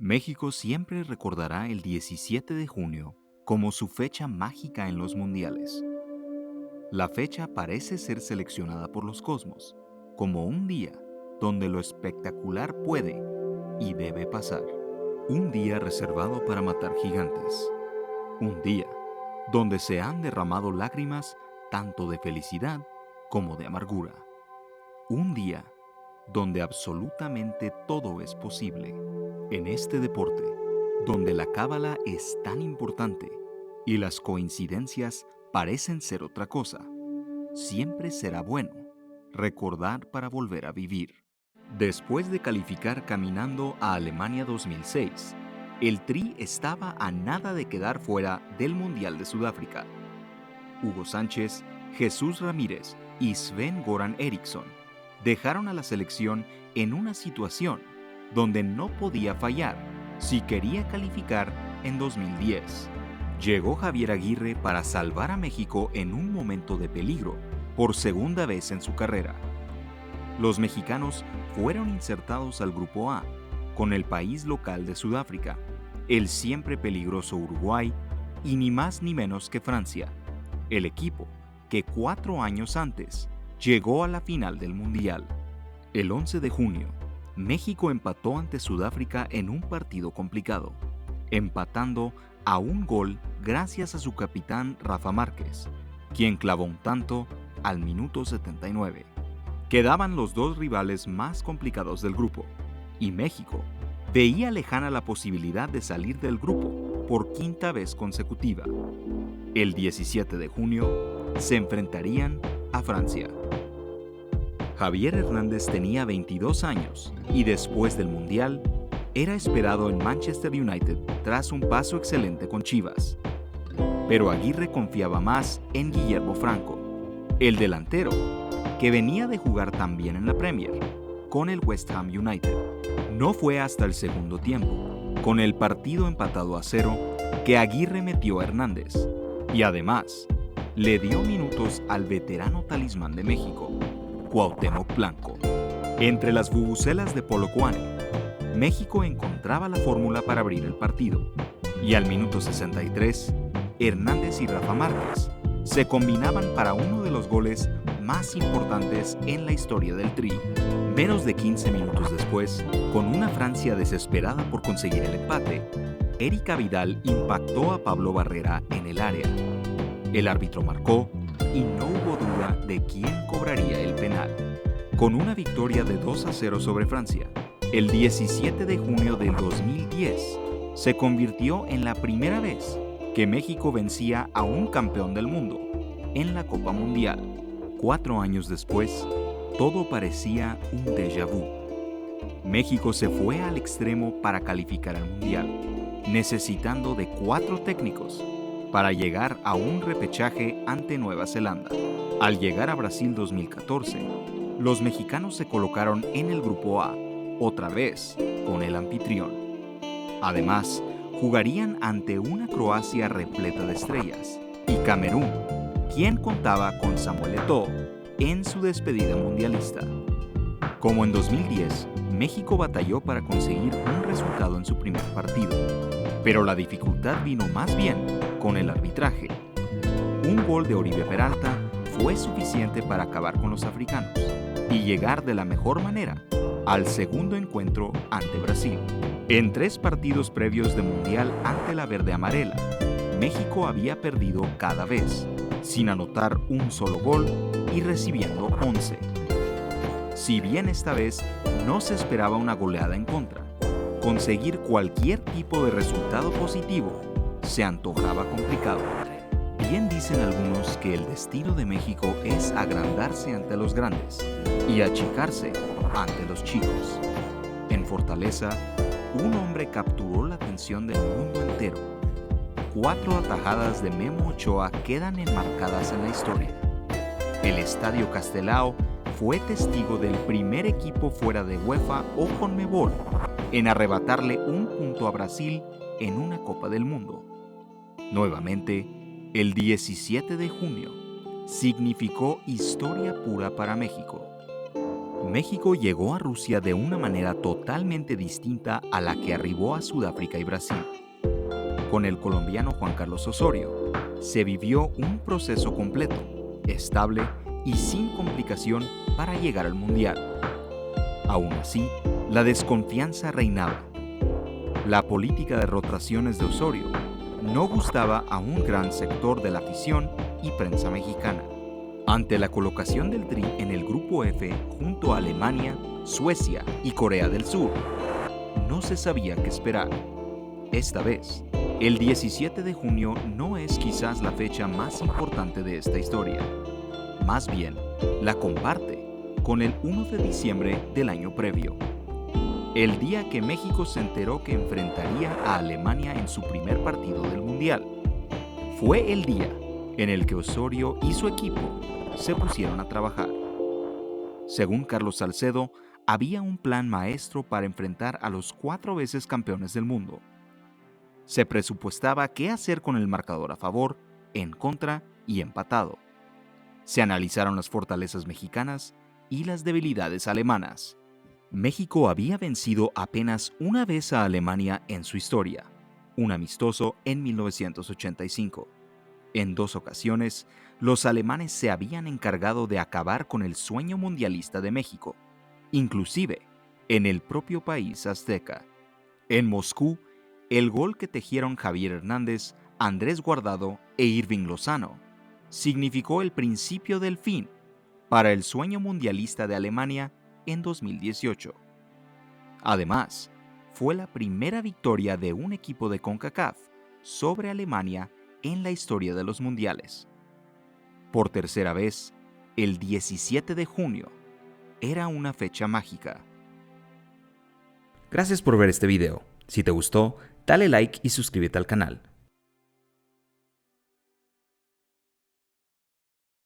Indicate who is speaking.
Speaker 1: México siempre recordará el 17 de junio como su fecha mágica en los mundiales. La fecha parece ser seleccionada por los cosmos como un día donde lo espectacular puede y debe pasar. Un día reservado para matar gigantes. Un día donde se han derramado lágrimas tanto de felicidad como de amargura. Un día donde absolutamente todo es posible. En este deporte, donde la cábala es tan importante y las coincidencias parecen ser otra cosa, siempre será bueno recordar para volver a vivir. Después de calificar caminando a Alemania 2006, el Tri estaba a nada de quedar fuera del Mundial de Sudáfrica. Hugo Sánchez, Jesús Ramírez y Sven-Goran Eriksson dejaron a la selección en una situación donde no podía fallar si quería calificar en 2010. Llegó Javier Aguirre para salvar a México en un momento de peligro por segunda vez en su carrera. Los mexicanos fueron insertados al Grupo A con el país local de Sudáfrica, el siempre peligroso Uruguay y ni más ni menos que Francia, el equipo que 4 años antes llegó a la final del Mundial. El 11 de junio, México empató ante Sudáfrica en un partido complicado, empatando a un gol gracias a su capitán Rafa Márquez, quien clavó un tanto al minuto 79. Quedaban los dos rivales más complicados del grupo, y México veía lejana la posibilidad de salir del grupo por quinta vez consecutiva. El 17 de junio se enfrentarían a Francia. Javier Hernández tenía 22 años y después del Mundial era esperado en Manchester United tras un paso excelente con Chivas. Pero Aguirre confiaba más en Guillermo Franco, el delantero que venía de jugar también en la Premier con el West Ham United. No fue hasta el segundo tiempo, con el partido empatado a 0, que Aguirre metió a Hernández y además le dio minutos al veterano talismán de México, Cuauhtémoc Blanco. Entre las bubucelas de Polo Koane, México encontraba la fórmula para abrir el partido y al minuto 63, Hernández y Rafa Márquez se combinaban para uno de los goles más importantes en la historia del Tri. Menos de 15 minutos después, con una Francia desesperada por conseguir el empate, Erika Vidal impactó a Pablo Barrera en el área. El árbitro marcó y no hubo duda de quién cobraría el penal. Con una victoria de 2-0 sobre Francia, el 17 de junio del 2010 se convirtió en la primera vez que México vencía a un campeón del mundo en la Copa Mundial. 4 años después, todo parecía un déjà vu. México se fue al extremo para calificar al Mundial, necesitando de 4 técnicos para llegar a un repechaje ante Nueva Zelanda. Al llegar a Brasil 2014, los mexicanos se colocaron en el Grupo A, otra vez con el anfitrión. Además, jugarían ante una Croacia repleta de estrellas y Camerún, quien contaba con Samuel Eto'o en su despedida mundialista. Como en 2010, México batalló para conseguir un resultado en su primer partido, pero la dificultad vino más bien con el arbitraje. Un gol de Oribe Peralta fue suficiente para acabar con los africanos y llegar de la mejor manera al segundo encuentro ante Brasil. En 3 partidos previos de Mundial ante la verde amarela, México había perdido cada vez, sin anotar un solo gol y recibiendo 11. Si bien esta vez no se esperaba una goleada en contra, conseguir cualquier tipo de resultado positivo se antojaba complicado. Bien dicen algunos que el destino de México es agrandarse ante los grandes y achicarse ante los chicos. En Fortaleza, un hombre capturó la atención del mundo entero. 4 atajadas de Memo Ochoa quedan enmarcadas en la historia. El Estadio Castelao fue testigo del primer equipo fuera de UEFA o Conmebol en arrebatarle un punto a Brasil en una Copa del Mundo. Nuevamente, el 17 de junio significó historia pura para México. México llegó a Rusia de una manera totalmente distinta a la que arribó a Sudáfrica y Brasil. Con el colombiano Juan Carlos Osorio, se vivió un proceso completo, estable y sin complicación para llegar al Mundial. Aún así, la desconfianza reinaba. La política de rotaciones de Osorio no gustaba a un gran sector de la afición y prensa mexicana. Ante la colocación del Tri en el Grupo F junto a Alemania, Suecia y Corea del Sur, no se sabía qué esperar. Esta vez, el 17 de junio no es quizás la fecha más importante de esta historia. Más bien, la comparte con el 1 de diciembre del año previo, el día que México se enteró que enfrentaría a Alemania en su primer partido del Mundial. Fue el día en el que Osorio y su equipo se pusieron a trabajar. Según Carlos Salcedo, había un plan maestro para enfrentar a los 4 veces campeones del mundo. Se presupuestaba qué hacer con el marcador a favor, en contra y empatado. Se analizaron las fortalezas mexicanas y las debilidades alemanas. México había vencido apenas una vez a Alemania en su historia, un amistoso en 1985. En 2 ocasiones, los alemanes se habían encargado de acabar con el sueño mundialista de México, inclusive en el propio país azteca. En Moscú, el gol que tejieron Javier Hernández, Andrés Guardado e Irving Lozano significó el principio del fin para el sueño mundialista de Alemania en 2018. Además, fue la primera victoria de un equipo de CONCACAF sobre Alemania en la historia de los mundiales. Por tercera vez, el 17 de junio era una fecha mágica. Gracias por ver este video. Si te gustó, dale like y suscríbete al canal.